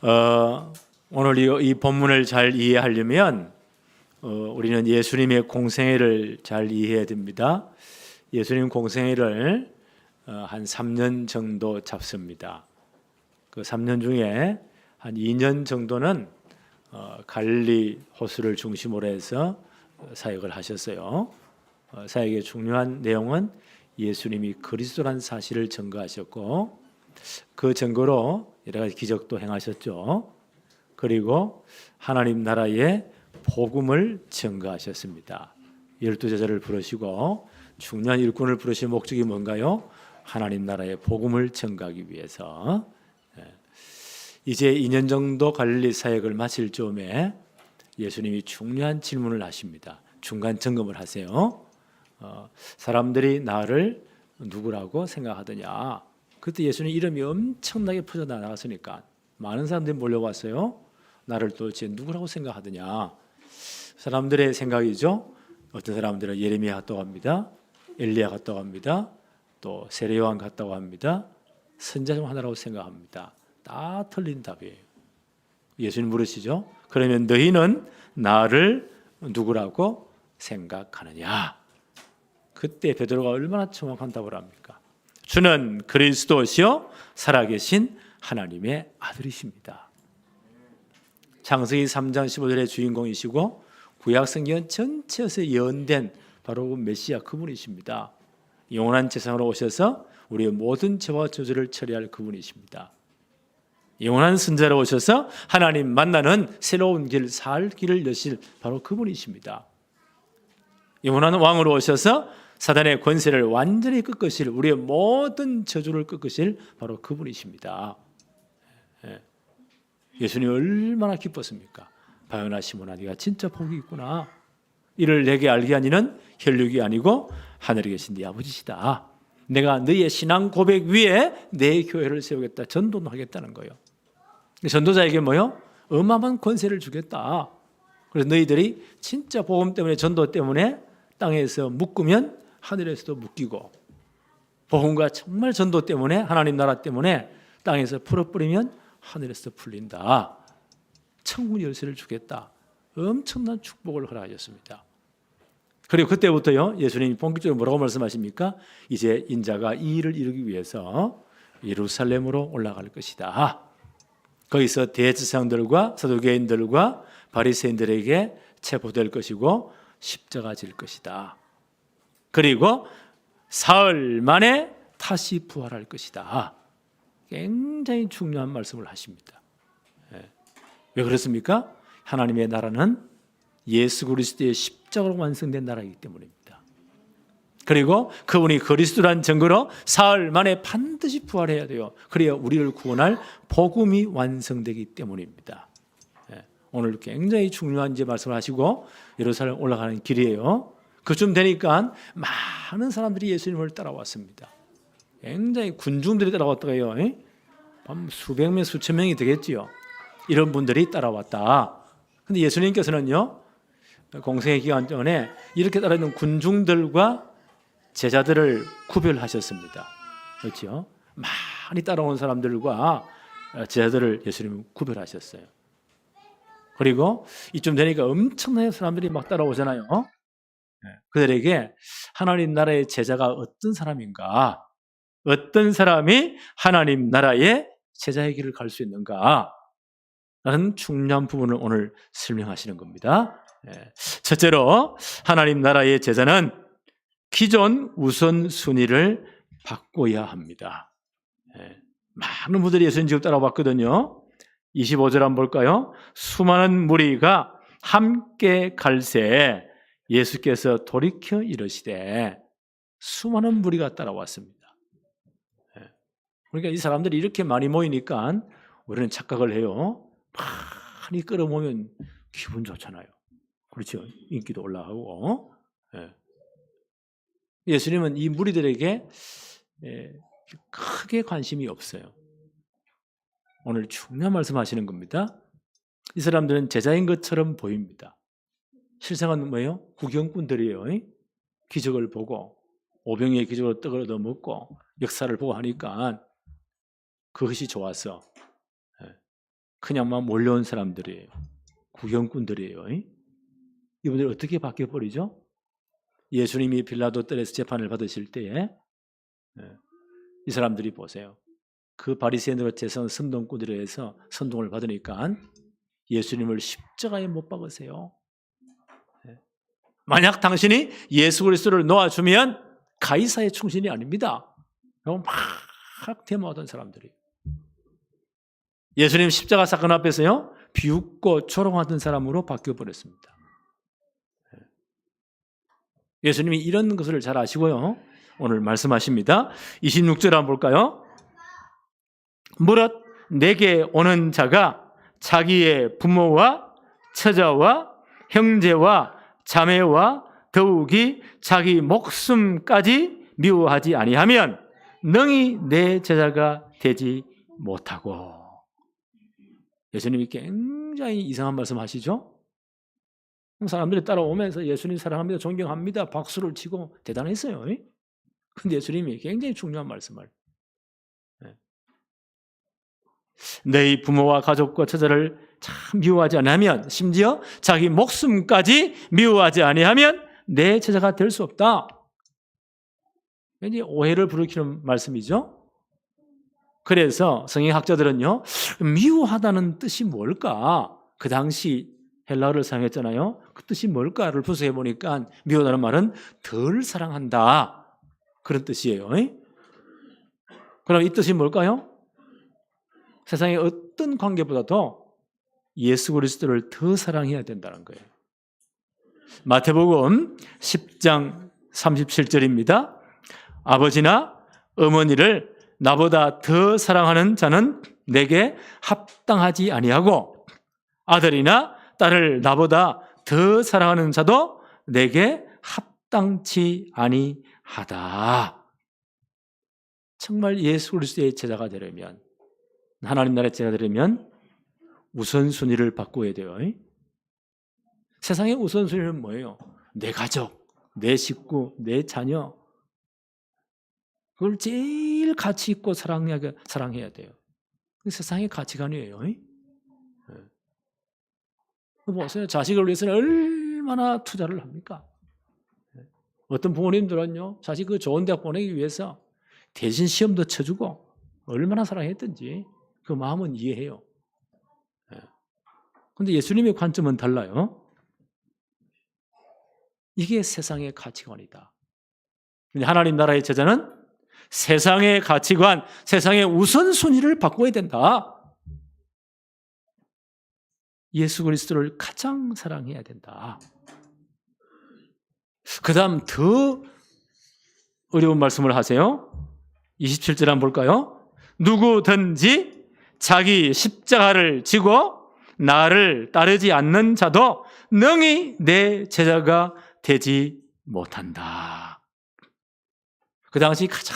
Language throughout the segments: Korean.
어, 오늘 이 본문을 잘 이해하려면 우리는 예수님의 공생애를 잘 이해해야 됩니다. 예수님 공생애를 한 3년 정도 잡습니다. 그 3년 중에 한 2년 정도는 갈릴리 호수를 중심으로 해서 사역을 하셨어요. 사역의 중요한 내용은 예수님이 그리스도라는 사실을 증거하셨고 그 증거로 여러 가지 기적도 행하셨죠. 그리고 하나님 나라의 복음을 증거하셨습니다. 12제자를 부르시고 중요한 일꾼을 부르신 목적이 뭔가요? 하나님 나라의 복음을 증거하기 위해서. 이제 2년 정도 갈릴리 사역을 마칠 즈음에 예수님이 중요한 질문을 하십니다. 중간 점검을 하세요. 사람들이 나를 누구라고 생각하더냐? 그때 예수님 이름이 엄청나게 퍼져나갔으니까 많은 사람들이 몰려왔어요. 나를 도대체 누구라고 생각하더냐? 사람들의 생각이죠. 어떤 사람들은 예레미야 같다고 합니다. 엘리야 같다고 합니다. 또 세례요한 같다고 합니다. 선지자 중 하나라고 생각합니다. 다 틀린 답이에요. 예수님 물으시죠. 그러면 너희는 나를 누구라고 생각하느냐? 그때 베드로가 얼마나 정확한 답을 합니까? 주는 그리스도시요 살아계신 하나님의 아들이십니다. 창세기 3장 15절의 주인공이시고 구약성경 전체에서 예언된 바로 그 메시아 그분이십니다. 영원한 세상으로 오셔서 우리의 모든 죄와 저주를 처리할 그분이십니다. 영원한 선자로 오셔서 하나님 만나는 새로운 길, 살 길을 여실 바로 그분이십니다. 영원한 왕으로 오셔서 사단의 권세를 완전히 꺾으실, 우리의 모든 저주를 꺾으실 바로 그분이십니다. 예수님이 얼마나 기뻤습니까? 바요나 시몬아, 네가 진짜 복이 있구나. 이를 내게 알게 하니는 혈육이 아니고 하늘에 계신 네 아버지시다. 내가 너의 신앙 고백 위에 내 교회를 세우겠다. 전도하겠다는 거예요. 전도자에게 뭐요? 어마어마한 권세를 주겠다. 그래서 너희들이 진짜 복음 때문에, 전도 때문에 땅에서 묶으면 하늘에서도 묶이고, 복음과 정말 전도 때문에, 하나님 나라 때문에 땅에서 풀어버리면 하늘에서 풀린다. 천국 열쇠를 주겠다. 엄청난 축복을 허락하셨습니다. 그리고 그때부터요, 예수님이 본격적으로 뭐라고 말씀하십니까? 이제 인자가 이 일을 이루기 위해서 예루살렘으로 올라갈 것이다. 거기서 대제사장들과 사두개인들과 바리새인들에게 체포될 것이고 십자가 질 것이다. 그리고 사흘 만에 다시 부활할 것이다. 굉장히 중요한 말씀을 하십니다. 왜 그렇습니까? 하나님의 나라는 예수 그리스도의 십자가로 완성된 나라이기 때문입니다. 그리고 그분이 그리스도란 증거로 사흘 만에 반드시 부활해야 돼요. 그래야 우리를 구원할 복음이 완성되기 때문입니다. 오늘 굉장히 중요한 말씀을 하시고 예루살렘 올라가는 길이에요. 그쯤 되니까 많은 사람들이 예수님을 따라왔습니다. 굉장히 군중들이 따라왔다고요. 수백 명, 수천 명이 되겠지요. 이런 분들이 따라왔다. 근데 예수님께서는요, 공생의 기간 전에 이렇게 따라있는 군중들과 제자들을 구별하셨습니다. 그렇죠? 많이 따라온 사람들과 제자들을 예수님은 구별하셨어요. 그리고 이쯤 되니까 엄청나게 사람들이 막 따라오잖아요. 그들에게 하나님 나라의 제자가 어떤 사람인가, 어떤 사람이 하나님 나라의 제자의 길을 갈 수 있는가 라는 중요한 부분을 오늘 설명하시는 겁니다. 첫째로 하나님 나라의 제자는 기존 우선순위를 바꿔야 합니다. 많은 분들이 예수님 지금 따라왔거든요. 25절 한번 볼까요? 수많은 무리가 함께 갈새 예수께서 돌이켜 이르시되, 수많은 무리가 따라왔습니다. 그러니까 이 사람들이 이렇게 많이 모이니까 우리는 착각을 해요. 많이 끌어모으면 기분 좋잖아요. 그렇죠? 인기도 올라가고. 예수님은 이 무리들에게 크게 관심이 없어요. 오늘 중요한 말씀하시는 겁니다. 이 사람들은 제자인 것처럼 보입니다. 실상은 뭐예요? 구경꾼들이에요. 기적을 보고 오병이의 기적으로 떡을 얻어먹고 역사를 보고 하니까 그것이 좋았어. 그냥 막 몰려온 사람들이에요. 구경꾼들이에요. 이분들이 어떻게 바뀌어버리죠? 예수님이 빌라도 뜰에서 재판을 받으실 때에 이 사람들이 보세요. 그 바리새인들과 선동꾼들에 의해서 선동을 받으니까 예수님을 십자가에 못 박으세요. 만약 당신이 예수 그리스도를 놓아주면 가이사의 충신이 아닙니다. 막 데모하던 사람들이. 예수님 십자가 사건 앞에서요, 비웃고 조롱하던 사람으로 바뀌어버렸습니다. 예수님이 이런 것을 잘 아시고요, 오늘 말씀하십니다. 26절 한번 볼까요? 무릇 내게 오는 자가 자기의 부모와 처자와 형제와 자매와 더욱이 자기 목숨까지 미워하지 아니하면 능히 내 제자가 되지 못하고. 예수님이 굉장히 이상한 말씀 하시죠? 사람들이 따라오면서 예수님 사랑합니다, 존경합니다, 박수를 치고 대단했어요. 근데 예수님이 굉장히 중요한 말씀을, 너희 부모와 가족과 처자를 참 미워하지 아니하면, 심지어 자기 목숨까지 미워하지 아니하면 내 제자가 될 수 없다. 굉장히 오해를 불러일으키는 말씀이죠. 그래서 성경학자들은요, 미워하다는 뜻이 뭘까? 그 당시 헬라어를 사용했잖아요. 그 뜻이 뭘까를 분석해 보니까 미워하다는 말은 덜 사랑한다, 그런 뜻이에요. 그럼 이 뜻이 뭘까요? 세상의 어떤 관계보다도 예수 그리스도를 더 사랑해야 된다는 거예요. 마태복음 10장 37절입니다. 아버지나 어머니를 나보다 더 사랑하는 자는 내게 합당하지 아니하고, 아들이나 딸을 나보다 더 사랑하는 자도 내게 합당치 아니하다. 정말 예수 그리스도의 제자가 되려면, 하나님 나라의 제자가 되려면 우선순위를 바꿔야 돼요. 세상의 우선순위는 뭐예요? 내 가족, 내 식구, 내 자녀, 그걸 제일 가치 있고 사랑해야 돼요. 세상의 가치관이에요. 보세요. 자식을 위해서는 얼마나 투자를 합니까? 어떤 부모님들은요, 자식 그 좋은 대학 보내기 위해서 대신 시험도 쳐주고 얼마나 사랑했든지 그 마음은 이해해요. 그런데 예수님의 관점은 달라요. 이게 세상의 가치관이다. 근데 하나님 나라의 제자는 세상의 가치관, 세상의 우선순위를 바꿔야 된다. 예수 그리스도를 가장 사랑해야 된다. 그 다음 더 어려운 말씀을 하세요. 27절 한번 볼까요? 누구든지 자기 십자가를 지고 나를 따르지 않는 자도 능히 내 제자가 되지 못한다. 그 당시 가장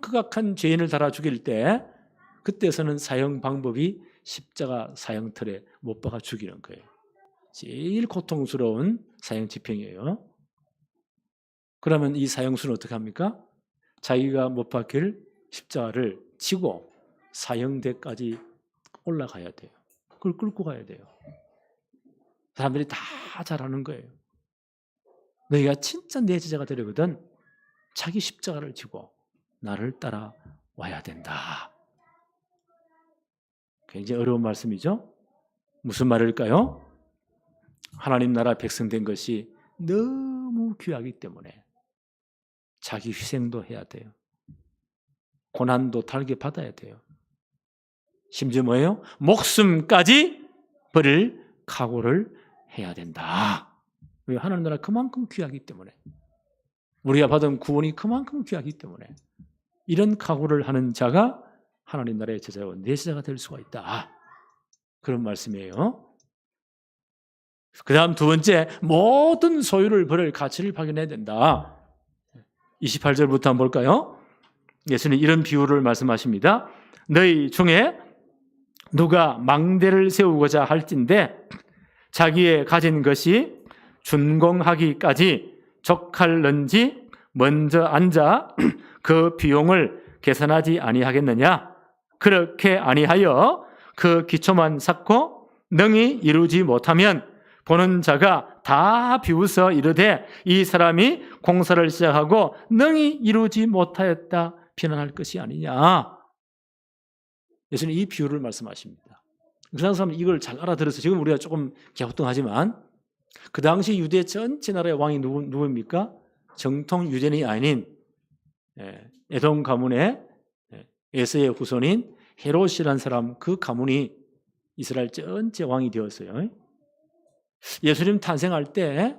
극악한 죄인을 달아 죽일 때, 그때서는 사형 방법이 십자가 사형틀에 못 박아 죽이는 거예요. 제일 고통스러운 사형 집행이에요. 그러면 이 사형수는 어떻게 합니까? 자기가 못 박힐 십자가를 지고 사형대까지 올라가야 돼요. 그걸 끌고 가야 돼요. 사람들이 다 잘하는 거예요. 너희가 진짜 내 제자가 되려거든 자기 십자가를 지고 나를 따라와야 된다. 굉장히 어려운 말씀이죠. 무슨 말일까요? 하나님 나라 백성 된 것이 너무 귀하기 때문에 자기 희생도 해야 돼요. 고난도 달게 받아야 돼요. 심지어 뭐예요? 목숨까지 버릴 각오를 해야 된다. 왜? 하나님 나라 그만큼 귀하기 때문에, 우리가 받은 구원이 그만큼 귀하기 때문에 이런 각오를 하는 자가 하나님 나라의 제자와 내 제자가 될 수가 있다. 그런 말씀이에요. 그 다음 두 번째, 모든 소유를 버릴 가치를 발견해야 된다. 28절부터 한번 볼까요? 예수는 이런 비유를 말씀하십니다. 너희 중에 누가 망대를 세우고자 할진대 자기의 가진 것이 준공하기까지 족할는지 먼저 앉아 그 비용을 계산하지 아니하겠느냐? 그렇게 아니하여 그 기초만 쌓고 능히 이루지 못하면 보는 자가 다 비웃어 이르되 이 사람이 공사를 시작하고 능히 이루지 못하였다 비난할 것이 아니냐. 예수님 이 비유를 말씀하십니다. 그 사람은 이걸 잘 알아들어서 지금 우리가 조금 갸우뚱하지만 그 당시 유대 전체 나라의 왕이 누구입니까? 정통 유대인이 아닌 에돔 가문의 에서의 후손인 헤롯이라는 사람, 그 가문이 이스라엘 전체 왕이 되었어요. 예수님 탄생할 때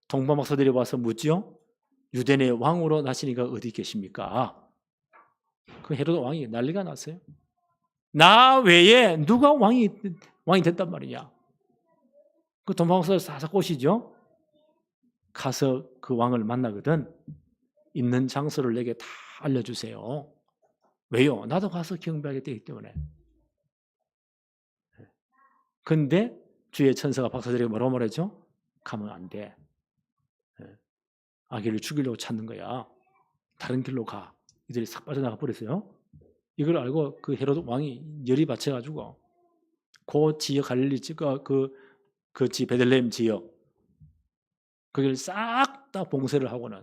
동방 박사들이 와서 묻죠. 유대인의 왕으로 나시니가 어디 계십니까? 그 헤롯 왕이 난리가 났어요. 나 외에 누가 왕이 됐단 말이냐. 그 동방 박사들 사사 꼬시죠. 가서 그 왕을 만나거든. 있는 장소를 내게 다 알려주세요. 왜요? 나도 가서 경배하게 되기 때문에. 근데 주의 천사가 박사들에게 뭐라고 말했죠? 가면 안 돼. 아기를 죽이려고 찾는 거야. 다른 길로 가. 이들이 싹 빠져나가 버렸어요. 이걸 알고 그 헤롯 왕이 열이 받쳐가지고 그 지역 갈릴리 그 베들레헴 지역 거기를 싹 다 봉쇄를 하고는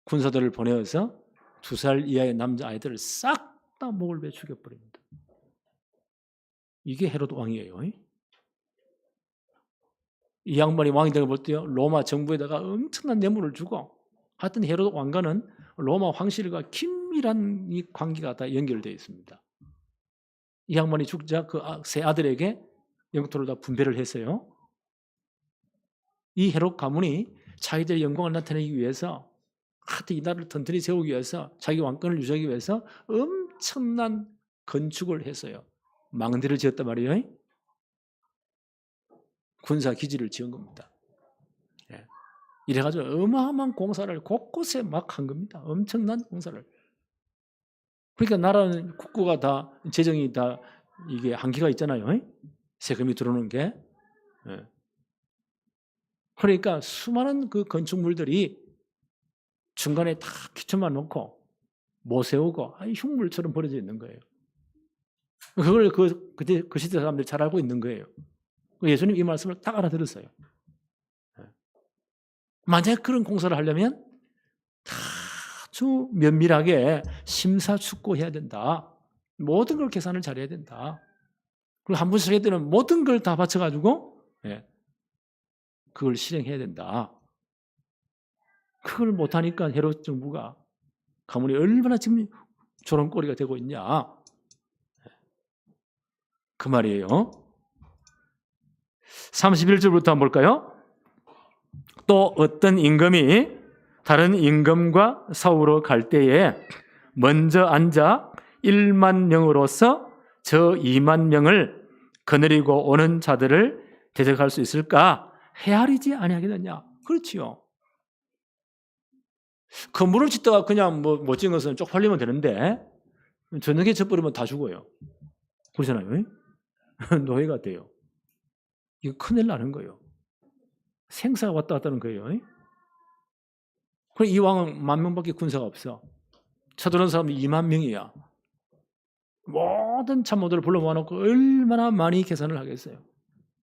군사들을 보내어서 2살 이하의 남자아이들을 싹 다 목을 베 죽여버립니다. 이게 헤롯 왕이에요. 이 양반이 왕이 되고 볼 때요, 로마 정부에다가 엄청난 뇌물을 주고, 하여튼 헤롯 왕과는 로마 황실과 긴밀한 이 관계가 다 연결되어 있습니다. 이 양반이 죽자 그 세 아들에게 영토를 다 분배를 했어요. 이 헤롯 가문이 자기들의 영광을 나타내기 위해서, 하여튼 이 나라를 튼튼히 세우기 위해서, 자기 왕권을 유지하기 위해서 엄청난 건축을 했어요. 망대를 지었단 말이에요. 군사 기지를 지은 겁니다. 이래가지고 어마어마한 공사를 곳곳에 막 한 겁니다. 엄청난 공사를. 그러니까 나라는 국고가 다 재정이 다 이게 한계가 있잖아요. 세금이 들어오는 게. 그러니까 수많은 그 건축물들이 중간에 다 기초만 놓고 못 세우고 흉물처럼 버려져 있는 거예요. 그걸 그 시대 사람들이 잘 알고 있는 거예요. 예수님 이 말씀을 딱 알아들었어요. 만약에 그런 공사를 하려면 아주 면밀하게 심사숙고해야 된다. 모든 걸 계산을 잘해야 된다. 그리고 한 번 시작할 때는 모든 걸 다 바쳐가지고 그걸 실행해야 된다. 그걸 못하니까 헤롯 정부가 가문이 얼마나 지금 조롱거리가 되고 있냐. 그 말이에요. 31절부터 한번 볼까요? 또 어떤 임금이 다른 임금과 싸우러 갈 때에 먼저 앉아 1만 명으로서 저 2만 명을 거느리고 오는 자들을 대적할 수 있을까? 헤아리지 아니하겠느냐? 그렇지요. 건물을 짓다가 그냥 못 지은 것은 쪽팔리면 되는데 저녁에 져버리면 다 죽어요. 그러잖아요. 노예가 돼요. 이거 큰일 나는 거예요. 생사가 왔다 갔다 하는 거예요. 그리고 이 왕은 10,000명밖에 군사가 없어. 쳐들어온 사람이 2만 명이야. 모든 참모들을 불러 모아놓고 얼마나 많이 계산을 하겠어요.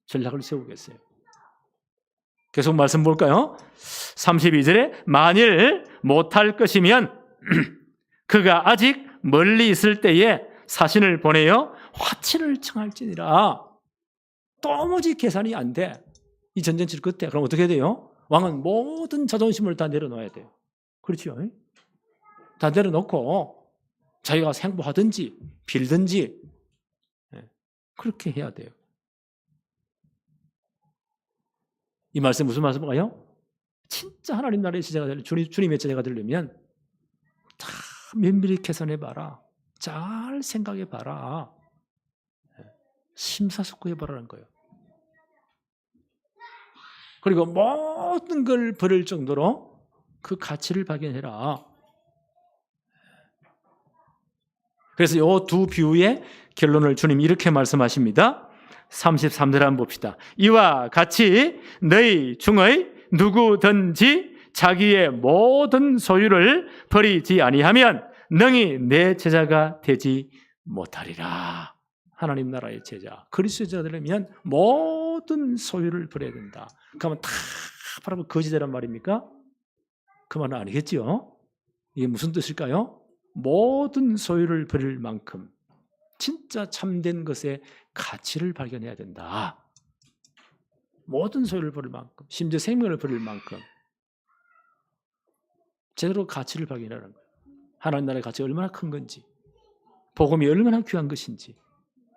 전략을 세우겠어요. 계속 말씀 볼까요? 32절에 만일 못할 것이면 그가 아직 멀리 있을 때에 사신을 보내어 화친을 청할지니라. 도무지 계산이 안 돼. 이 전쟁 칠 끝에. 그럼 어떻게 돼요? 왕은 모든 자존심을 다 내려놓아야 돼요. 그렇죠? 다 내려놓고 자기가 생보하든지 빌든지 그렇게 해야 돼요. 이 말씀 무슨 말씀인가요? 진짜 하나님 나라의 제자가 되려면, 주님의 제자가 되려면 다 면밀히 계산해봐라. 잘 생각해봐라. 심사숙고해봐라는 거예요. 그리고 모든 걸 버릴 정도로 그 가치를 발견해라. 그래서 이 두 비유의 결론을 주님이 이렇게 말씀하십니다. 33절 한번 봅시다. 이와 같이 너희 중의 누구든지 자기의 모든 소유를 버리지 아니하면 능히 내 제자가 되지 못하리라. 하나님 나라의 제자, 그리스도의 제자 되려면 모든 소유를 버려야 된다. 그러면 다 바라보고 거지되란 말입니까? 그 말은 아니겠죠? 이게 무슨 뜻일까요? 모든 소유를 버릴 만큼 진짜 참된 것의 가치를 발견해야 된다. 모든 소유를 버릴 만큼, 심지어 생명을 버릴 만큼 제대로 가치를 발견하는 거예요. 하나님 나라의 가치가 얼마나 큰 건지, 복음이 얼마나 귀한 것인지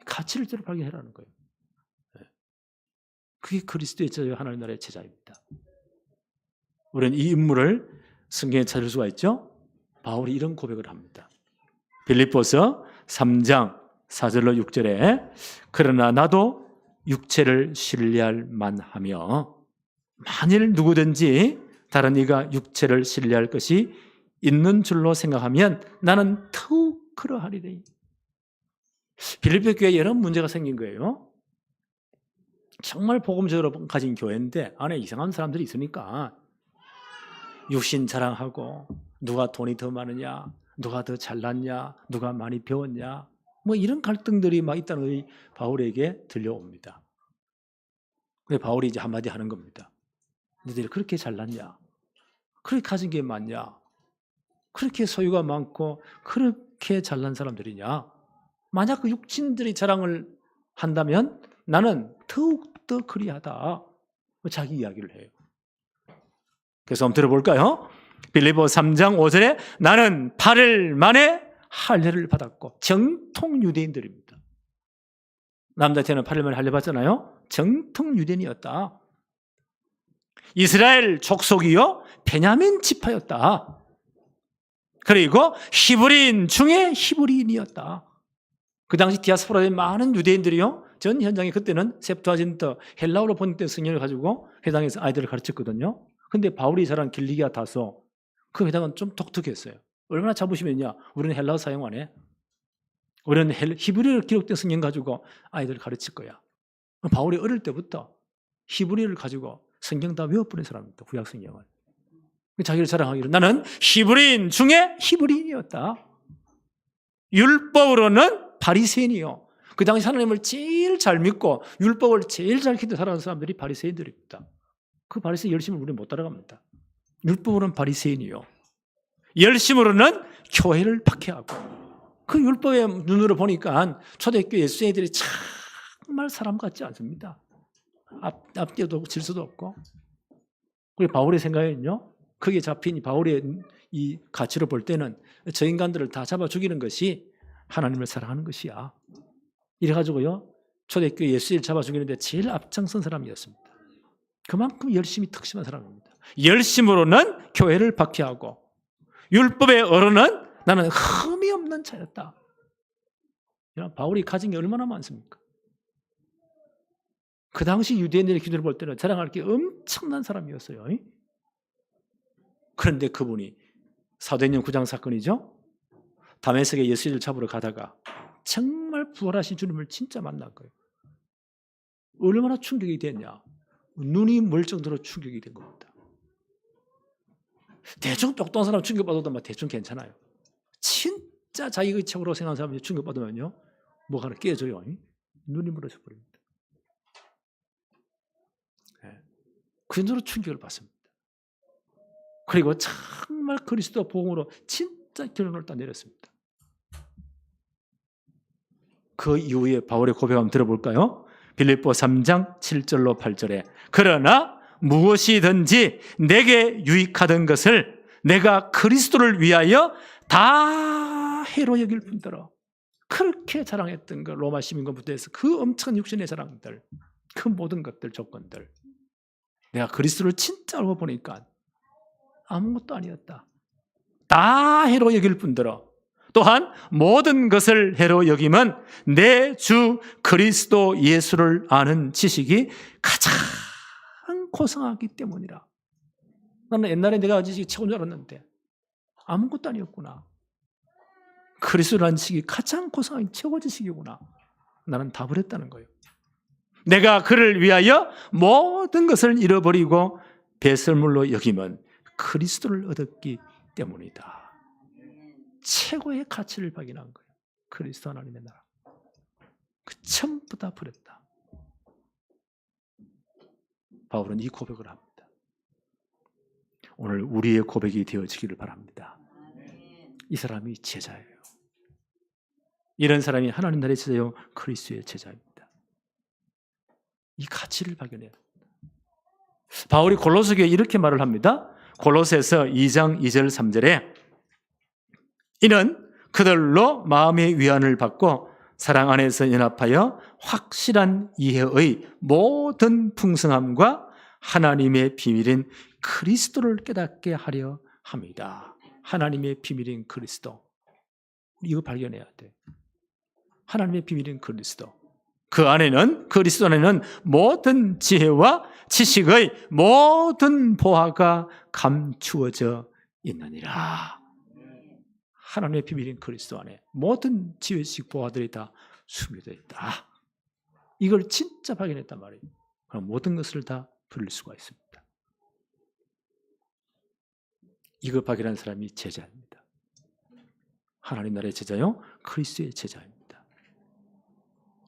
가치를 제대로 발견하라는 거예요. 그게 그리스도의 제자, 하나님 나라의 제자입니다. 우리는 이 인물을 성경에 찾을 수가 있죠. 바울이 이런 고백을 합니다. 빌립보서 3장 4절로 6절에 그러나 나도 육체를 신뢰할 만하며 만일 누구든지 다른 이가 육체를 신뢰할 것이 있는 줄로 생각하면 나는 더욱 그러하리니. 빌립보 교회에 여러 문제가 생긴 거예요. 정말 복음적으로 가진 교회인데 안에 이상한 사람들이 있으니까 육신 자랑하고 누가 돈이 더 많으냐, 누가 더 잘났냐, 누가 많이 배웠냐, 뭐 이런 갈등들이 막 있다는 바울에게 들려옵니다. 그래서 바울이 이제 한마디 하는 겁니다. 너희들이 그렇게 잘났냐? 그렇게 가진 게 많냐? 그렇게 소유가 많고 그렇게 잘난 사람들이냐? 만약 그 육신들이 자랑을 한다면 나는 더욱더 그리하다. 자기 이야기를 해요. 그래서 한번 들어볼까요? 빌립보 3장 5절에 나는 8일 만에 할례를 받았고, 정통 유대인들입니다. 남자한테는 8일 만에 할례 받잖아요. 정통 유대인이었다. 이스라엘 족속이요 베냐민 지파였다. 그리고 히브리인 중에 히브리인이었다. 그 당시 디아스포라의 많은 유대인들이요 전 현장에 그때는 셉투아진트 헬라어로 번역된 성경을 가지고 회당에서 아이들을 가르쳤거든요. 근데 바울이 자란 길리기아 다소 그 회당은 좀 독특했어요. 얼마나 자부심이었냐. 우리는 헬라어 사용 안 해. 우리는 히브리어로 기록된 성경 가지고 아이들을 가르칠 거야. 바울이 어릴 때부터 히브리어를 가지고 성경 다 외워버린 사람입니다. 구약 성경을. 자기를 자랑하기를 나는 히브리인 중에 히브리인이었다. 율법으로는 바리새인이요. 그 당시 하나님을 제일 잘 믿고 율법을 제일 잘 지키는 사람들이 바리새인들입니다. 그 바리새인 열심을 우리는 못 따라갑니다. 율법으로는 바리새인이요. 열심으로는 교회를 박해하고 그 율법의 눈으로 보니까 초대교회 예수생들이 정말 사람 같지 않습니다. 앞뒤도 없고 질서도 없고. 그리고 바울의 생각에는요. 거기에 잡힌 바울의 이 가치로 볼 때는 저 인간들을 다 잡아 죽이는 것이 하나님을 사랑하는 것이야. 이래가지고요. 초대교회 예수를 잡아 죽이는데 제일 앞장선 사람이었습니다. 그만큼 열심히 특심한 사람입니다. 열심으로는 교회를 박해하고 율법의 어로는 나는 흠이 없는 자였다. 바울이 가진 게 얼마나 많습니까? 그 당시 유대인들의 기준으로 볼 때는 자랑할 게 엄청난 사람이었어요. 그런데 그분이 사도행전 9장 사건이죠. 다메섹에 예수를 잡으러 가다가 정말 부활하신 주님을 진짜 만난 거예요. 얼마나 충격이 됐냐. 눈이 멀 정도로 충격이 된 겁니다. 대충 똑똑한 사람 충격받아도 막 대충 괜찮아요. 진짜 자기의 책으로 생각하는 사람이 충격받으면요. 뭐가 하나 깨져요. 눈이 멀어져 버립니다. 그 정도로 충격을 받습니다. 그리고 정말 그리스도 복음으로 진짜 결론을 딱 내렸습니다. 그 이후에 바울의 고백 한번 들어볼까요? 빌립보 3장 7절로 8절에 그러나 무엇이든지 내게 유익하던 것을 내가 그리스도를 위하여 다 해로 여길 뿐더러 그렇게 자랑했던 것 로마 시민권부터 해서 그 엄청난 육신의 자랑들 그 모든 것들 조건들 내가 그리스도를 진짜 알고 보니까 아무것도 아니었다. 다 해로 여길 뿐더러 또한 모든 것을 해로 여김은 내 주 그리스도 예수를 아는 지식이 가장 고상하기 때문이라. 나는 옛날에 내가 지식이 최고인 줄 알았는데 아무것도 아니었구나. 그리스도를 아는 지식이 가장 고상한 최고 지식이구나. 나는 답을 했다는 거예요. 내가 그를 위하여 모든 것을 잃어버리고 배설물로 여김은 그리스도를 얻었기 때문이다. 최고의 가치를 발견한 거예요. 그리스도 하나님의 나라. 그 전부 다 버렸다. 바울은 이 고백을 합니다. 오늘 우리의 고백이 되어지기를 바랍니다. 이 사람이 제자예요. 이런 사람이 하나님 나라의 제자요, 그리스도의 제자입니다. 이 가치를 발견해야 합니다. 바울이 골로새 교회에 이렇게 말을 합니다. 골로새서 2장 2절 3절에 이는 그들로 마음의 위안을 받고 사랑 안에서 연합하여 확실한 이해의 모든 풍성함과 하나님의 비밀인 그리스도를 깨닫게 하려 합니다. 하나님의 비밀인 그리스도. 이거 발견해야 돼. 하나님의 비밀인 그리스도. 그 안에는, 그리스도 안에는 모든 지혜와 지식의 모든 보화가 감추어져 있느니라. 하나님의 비밀인 그리스도 안에 모든 지혜, 지식, 보화들이 다 숨겨져 있다. 이걸 진짜 발견했단 말이에요. 그럼 모든 것을 다 부릴 수가 있습니다. 이거 발견한 사람이 제자입니다. 하나님 나라의 제자요, 그리스도의 제자입니다.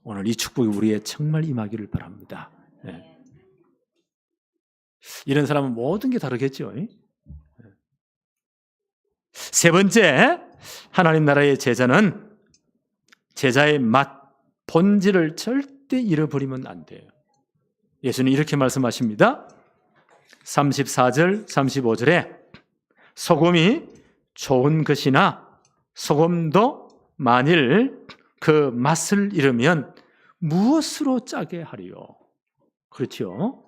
오늘 이 축복이 우리의 정말 임하기를 바랍니다. 네. 이런 사람은 모든 게 다르겠죠. 세 번째, 하나님 나라의 제자는 제자의 맛, 본질을 절대 잃어버리면 안 돼요. 예수는 이렇게 말씀하십니다. 34절, 35절에 소금이 좋은 것이나 소금도 만일 그 맛을 잃으면 무엇으로 짜게 하리요? 그렇죠?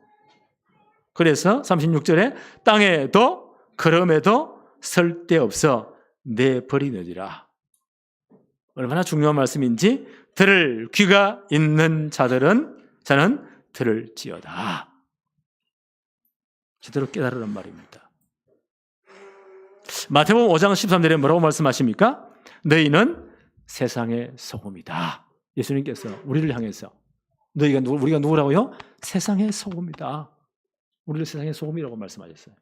그래서 36절에 땅에도 그럼에도 쓸데없어 내버리느니라. 얼마나 중요한 말씀인지 들을 귀가 있는 저는 들을지어다. 제대로 깨달으란 말입니다. 마태복음 5장 13절에 뭐라고 말씀하십니까? 너희는 세상의 소금이다. 예수님께서 우리를 향해서 우리가 누구라고요? 세상의 소금이다. 우리를 세상의 소금이라고 말씀하셨어요.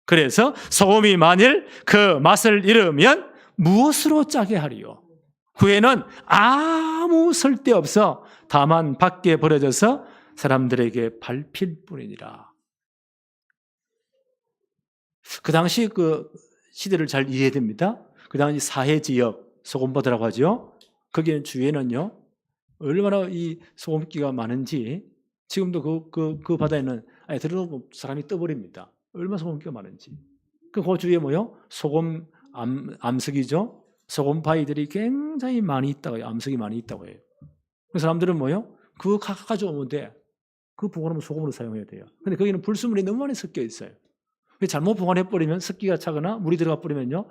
그래서 소금이 만일 그 맛을 잃으면 무엇으로 짜게 하리요? 후에는 아무 쓸데없어 다만 밖에 버려져서 사람들에게 밟힐 뿐이니라. 그 당시 그 시대를 잘 이해해야 됩니다. 그 당시 사해지역 소금바다라고 하죠. 거기는 주위에는요 얼마나 이 소금기가 많은지 지금도 그 바다에는 아예 들어오면 사람이 떠버립니다. 얼마나 소금기가 많은지. 그 주위에 뭐요? 소금 암석이죠. 소금 바위들이 굉장히 많이 있다고, 암석이 많이 있다고 해요. 그 사람들은 뭐요? 그거 가져오면 돼. 그 보관하면 소금으로 사용해야 돼요. 근데 거기는 불순물이 너무 많이 섞여 있어요. 잘못 보관해버리면 습기가 차거나 물이 들어가 버리면요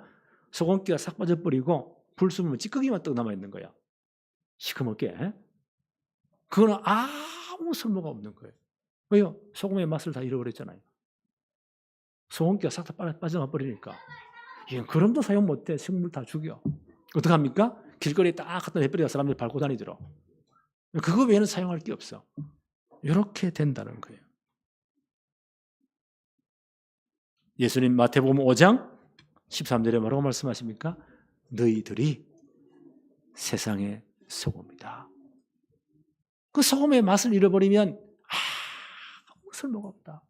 소금기가 싹 빠져버리고 불순물 찌꺼기만 떡 남아있는 거야. 시커멓게. 그거는 아무 쓸모가 없는 거예요. 왜요? 소금의 맛을 다 잃어버렸잖아요. 소금기가 싹 다 빠져나가 버리니까. 이건 그럼도 사용 못해. 식물 다 죽여. 어떡합니까? 길거리에 딱 갖다 내버리가 사람들이 밟고 다니더라. 그거 외에는 사용할 게 없어. 이렇게 된다는 거예요. 예수님 마태복음 5장 13절에 뭐라고 말씀하십니까? 너희들이 세상의 소금이다. 그 소금의 맛을 잃어버리면 아무 쓸모가 없다.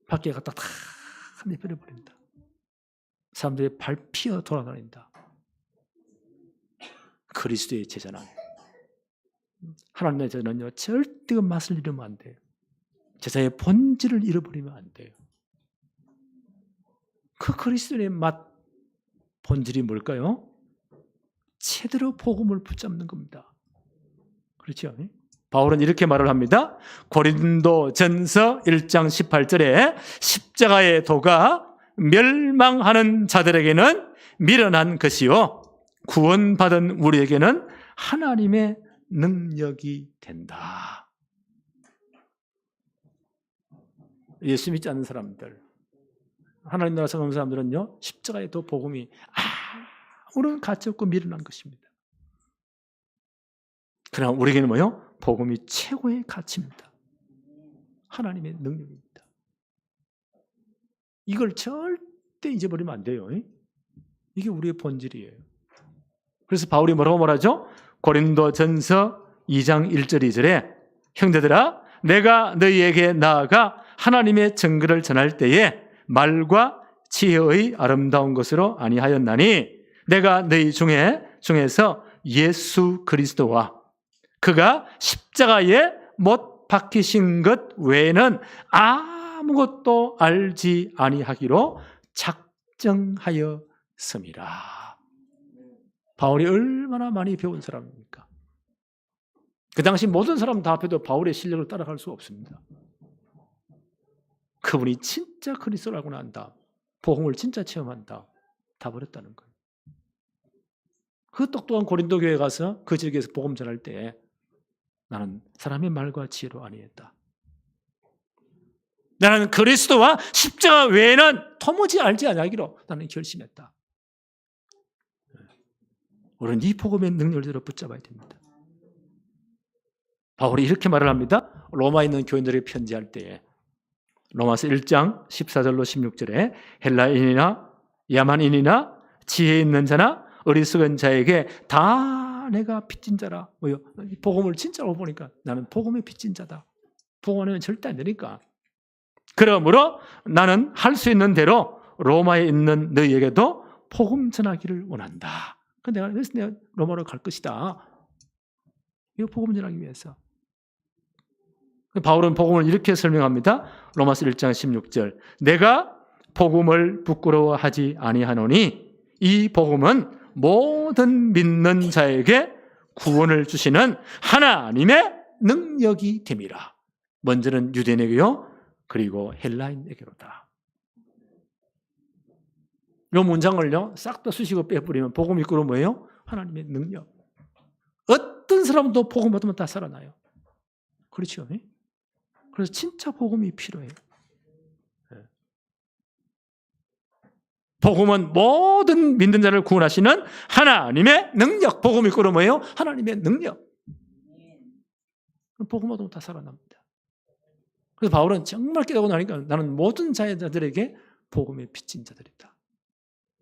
밖에 갖다 다 내버려버린다. 사람들이 밟히어 돌아다닌다. 그리스도의 제자는 하나님의 제자는요 절대 그 맛을 잃으면 안 돼요. 제자의 본질을 잃어버리면 안 돼요. 그 그리스도의 맛 본질이 뭘까요? 제대로 복음을 붙잡는 겁니다. 그렇죠? 바울은 이렇게 말을 합니다. 고린도전서 1장 18절에 십자가의 도가 멸망하는 자들에게는 미련한 것이요 구원받은 우리에게는 하나님의 능력이 된다. 예수 믿지 않는 사람들, 하나님 나라 생각하는 사람들은요 십자가의 도 복음이 아무런 가치 없고 미련한 것입니다. 그러나 우리에게는 뭐요? 복음이 최고의 가치입니다. 하나님의 능력입니다. 이걸 절대 잊어버리면 안 돼요. 이게 우리의 본질이에요. 그래서 바울이 뭐라고 말하죠? 고린도전서 2장 1절 2절에 형제들아 내가 너희에게 나아가 하나님의 증거를 전할 때에 말과 지혜의 아름다운 것으로 아니하였나니 내가 너희 중에서 예수 그리스도와 그가 십자가에 못 박히신 것 외에는 아무것도 알지 아니하기로 작정하였음이라. 바울이 얼마나 많이 배운 사람입니까? 그 당시 모든 사람 다 합해도 바울의 실력을 따라갈 수 없습니다. 그분이 진짜 그리스도를 알고 난다, 복음을 진짜 체험한다, 다 버렸다는 거예요. 그 똑똑한 고린도 교회에 가서 그 지역에서 복음 전할 때 나는 사람의 말과 지혜로 아니했다. 나는 그리스도와 십자가 외에는 도무지 알지 아니하기로 나는 결심했다. 우리는 이 복음의 능력을 붙잡아야 됩니다. 바울이 이렇게 말을 합니다. 로마에 있는 교인들에게 편지할 때에 로마서 1장 14절로 16절에 헬라인이나 야만인이나 지혜 있는 자나 어리석은 자에게 다 내가 빚진 자라. 복음을 진짜로 보니까 나는 복음의 빚진 자다. 복음 아니면 절대 안 되니까. 그러므로 나는 할 수 있는 대로 로마에 있는 너희에게도 복음 전하기를 원한다. 그래서 내가 로마로 갈 것이다. 이 복음 전하기 위해서. 바울은 복음을 이렇게 설명합니다. 로마서 1장 16절. 내가 복음을 부끄러워하지 아니하노니 이 복음은 모든 믿는 자에게 구원을 주시는 하나님의 능력이 됨이라. 먼저는 유대인에게요, 그리고 헬라인에게로다. 이 문장을요 싹 다 수식어 빼버리면 복음이 그럼 뭐예요? 하나님의 능력. 어떤 사람도 복음 받으면 다 살아나요. 그렇죠? 그래서 진짜 복음이 필요해요. 복음은 모든 믿는 자를 구원하시는 하나님의 능력. 복음이 그럼 뭐예요? 하나님의 능력. 복음 받으면 다 살아납니다. 그래서 바울은 정말 깨닫고 나니까 나는 모든 자들에게 복음의 빚진 자들이다.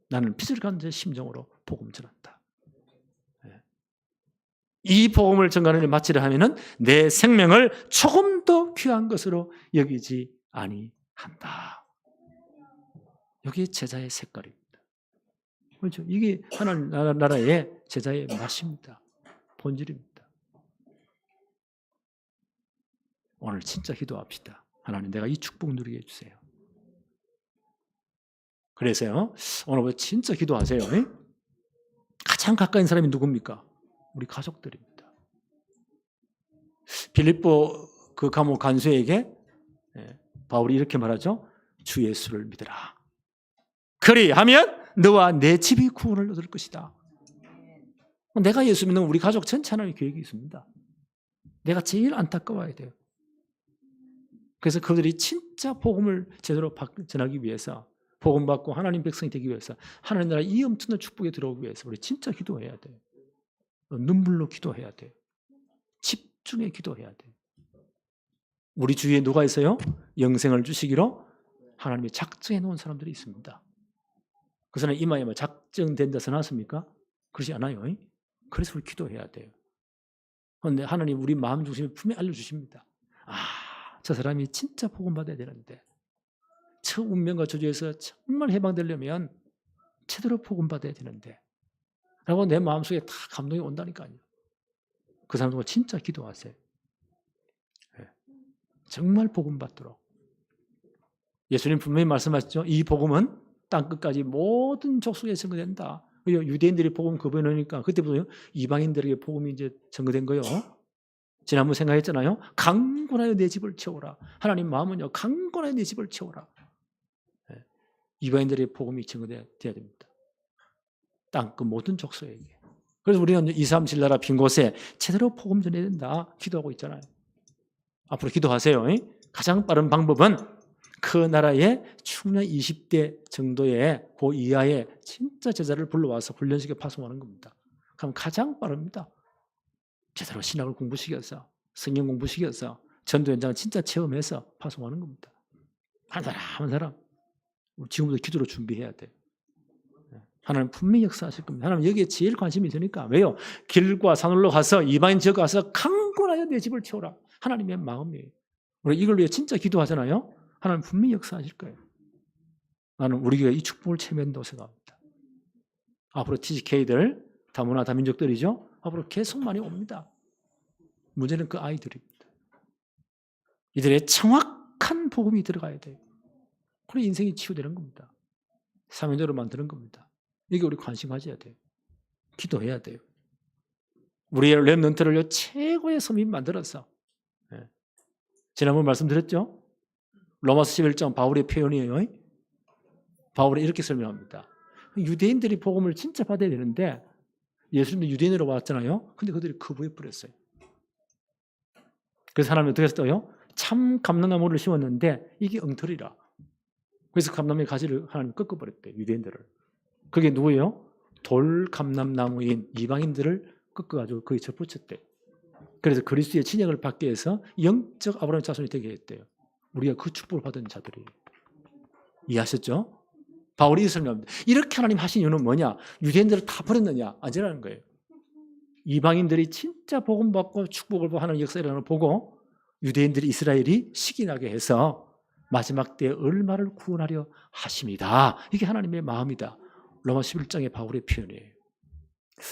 나는 빚을 간 자의 심정으로 복음 전한다. 이 복음을 전가를 마치려 하면은 내 생명을 조금 더 귀한 것으로 여기지 아니한다. 여기 제자의 색깔입니다. 그렇죠? 이게 하나님 나라의 제자의 맛입니다. 본질입니다. 오늘 진짜 기도합시다. 하나님, 내가 이 축복 누리게 해주세요. 그래서요, 오늘 진짜 기도하세요. 가장 가까운 사람이 누굽니까? 우리 가족들입니다. 빌립보 그 감옥 간수에게 바울이 이렇게 말하죠. 주 예수를 믿으라. 그리하면 너와 내 집이 구원을 얻을 것이다. 내가 예수 믿는 우리 가족 전체 하나님의 계획이 있습니다. 내가 제일 안타까워야 돼요. 그래서 그들이 진짜 복음을 제대로 전하기 위해서, 복음 받고 하나님 백성이 되기 위해서, 하나님 나라 이 엄청난 축복에 들어오기 위해서 우리 진짜 기도해야 돼요. 눈물로 기도해야 돼요. 집중해 기도해야 돼요. 우리 주위에 누가 있어요? 영생을 주시기로 하나님이 작정해 놓은 사람들이 있습니다. 그 사람 이마에 작정된 자 써놨습니까? 그렇지 않아요. 그래서 우리 기도해야 돼요. 그런데 하나님 우리 마음 중심에 분명히 알려주십니다. 저 사람이 진짜 복음 받아야 되는데, 저 운명과 저주에서 정말 해방되려면 제대로 복음 받아야 되는데 라고 내 마음속에 다 감동이 온다니까요. 그 사람들과 진짜 기도하세요. 정말 복음 받도록. 예수님 분명히 말씀하셨죠. 이 복음은 땅끝까지 모든 족속에 증거된다. 유대인들이 복음 거부해놓으니까 그때부터 이방인들에게 복음이 이제 증거된 거예요. 지난번 생각했잖아요. 강권하여 내 집을 채워라. 하나님 마음은요, 강권하여 내 집을 채워라. 이방인들의 복음이 증거돼야 됩니다. 땅끝 모든 족속에게. 그래서 우리는 2, 3, 7 나라 빈 곳에 제대로 복음 전해야 된다 기도하고 있잖아요. 앞으로 기도하세요. 가장 빠른 방법은 그 나라에 충분히 20대 정도의 그 이하의 진짜 제자를 불러와서 훈련시켜 파송하는 겁니다. 그럼 가장 빠릅니다. 제대로 신학을 공부시켜서, 성경 공부시켜서, 전도 현장을 진짜 체험해서 파송하는 겁니다. 한 사람 한 사람. 우리 지금부터 기도로 준비해야 돼요. 하나님 분명히 역사하실 겁니다. 하나님 여기에 제일 관심이 있으니까. 왜요? 길과 산으로 가서 이방인 지역 가서 강권하여 내 집을 채우라. 하나님의 마음이에요. 우리 이걸 위해 진짜 기도하잖아요. 하나님 분명히 역사하실 거예요. 나는 우리 교회 이 축복을 체면한다고 생각합니다. 앞으로 TGK들 다문화 다민족들이죠. 앞으로 계속 많이 옵니다. 문제는 그 아이들입니다. 이들의 정확한 복음이 들어가야 돼요. 그래 인생이 치유되는 겁니다. 사명자로 만드는 겁니다. 이게 우리 관심 가져야 돼요. 기도해야 돼요. 우리의 렘넌트를 최고의 서민 만들어서 지난번 말씀드렸죠? 로마서 11장 바울의 표현이에요. 바울이 이렇게 설명합니다. 유대인들이 복음을 진짜 받아야 되는데 예수님도 유대인으로 왔잖아요. 근데 그들이 거부해 버렸어요. 그래서 하나님이 어떻게 했어요? 참 감람나무를 심었는데 이게 엉터리라. 그래서 감람의 가지를 하나님 꺾어버렸대요. 유대인들을. 그게 누구예요? 돌감람나무인 이방인들을 꺾어가지고 거기 접붙였대요. 그래서 그리스도의 진영을 받기 위해서 영적 아브라함의 자손이 되게 했대요. 우리가 그 축복을 받은 자들이에요. 이해하셨죠? 바울이 설명합니다. 이렇게 하나님 하신 이유는 뭐냐? 유대인들을 다 버렸느냐? 아니라는 거예요. 이방인들이 진짜 복음 받고 축복을 하는 역사라는 걸 보고 유대인들이 이스라엘이 시기나게 해서 마지막 때에 얼마를 구원하려 하심이다. 이게 하나님의 마음이다. 로마 11장의 바울의 표현이에요.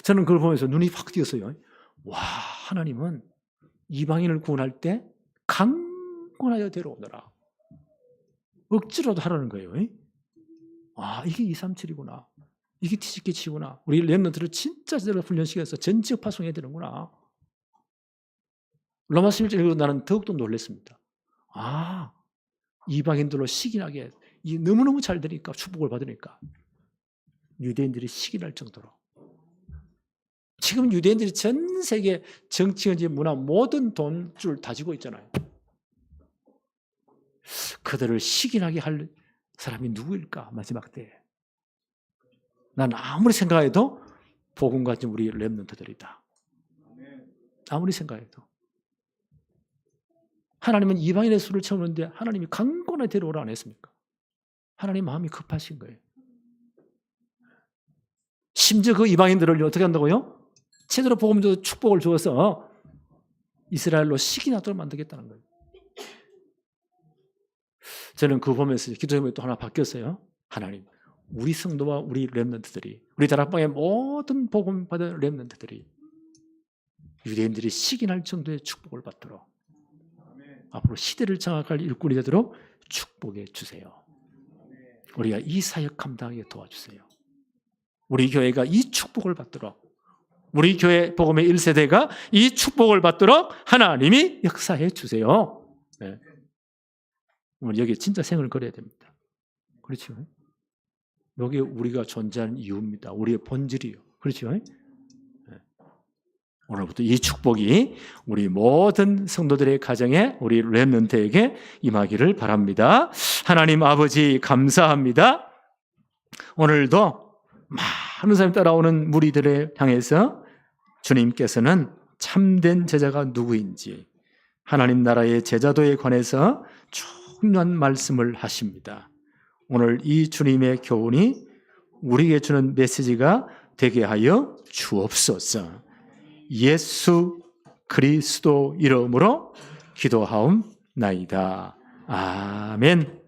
저는 그걸 보면서 눈이 확 띄었어요. 와, 하나님은 이방인을 구원할 때 강권하여 데려오더라. 억지로도 하라는 거예요. 아, 이게 237이구나. 이게 TGK치구나. 우리 렘넌트를 진짜 제대로 훈련시켜서 전 지역 파송해야 되는구나. 로마 11장에서 나는 더욱더 놀랐습니다. 아, 이방인들로 시기나게 너무너무 잘 되니까 축복을 받으니까 유대인들이 시기날 정도로. 지금 유대인들이 전 세계 정치인지 문화 모든 돈줄 다지고 있잖아요. 그들을 시기나게 할 사람이 누구일까? 마지막 때에. 난 아무리 생각해도 복음 가진 우리 렘넌트들이다. 아무리 생각해도. 하나님은 이방인의 수를 채우는데 하나님이 강권하게 데려오라 안 했습니까? 하나님 마음이 급하신 거예요. 심지어 그 이방인들을 어떻게 한다고요? 제대로 복음 줘 축복을 주어서 이스라엘로 시기나도록 만들겠다는 거예요. 저는 그거 보면서 기도 제목이 또 하나 바뀌었어요. 하나님, 우리 성도와 우리 렘넌트들이, 우리 다락방의 모든 복음 받은 렘넌트들이 유대인들이 시기날 정도의 축복을 받도록 앞으로 시대를 장악할 일꾼이 되도록 축복해 주세요. 우리가 이 사역 감당하게 도와주세요. 우리 교회가 이 축복을 받도록, 우리 교회 복음의 1세대가 이 축복을 받도록 하나님이 역사해 주세요. 네. 우리 여기 진짜 생을 걸어야 됩니다. 그렇죠? 여기 우리가 존재하는 이유입니다. 우리의 본질이요. 그렇죠? 네. 오늘부터 이 축복이 우리 모든 성도들의 가정에, 우리 렘넌트에게 임하기를 바랍니다. 하나님 아버지 감사합니다. 오늘도 많은 사람이 따라오는 무리들을 향해서 주님께서는 참된 제자가 누구인지, 하나님 나라의 제자도에 관해서 중요한 말씀을 하십니다. 오늘 이 주님의 교훈이 우리에게 주는 메시지가 되게 하여 주옵소서. 예수 그리스도 이름으로 기도하옵나이다. 아멘.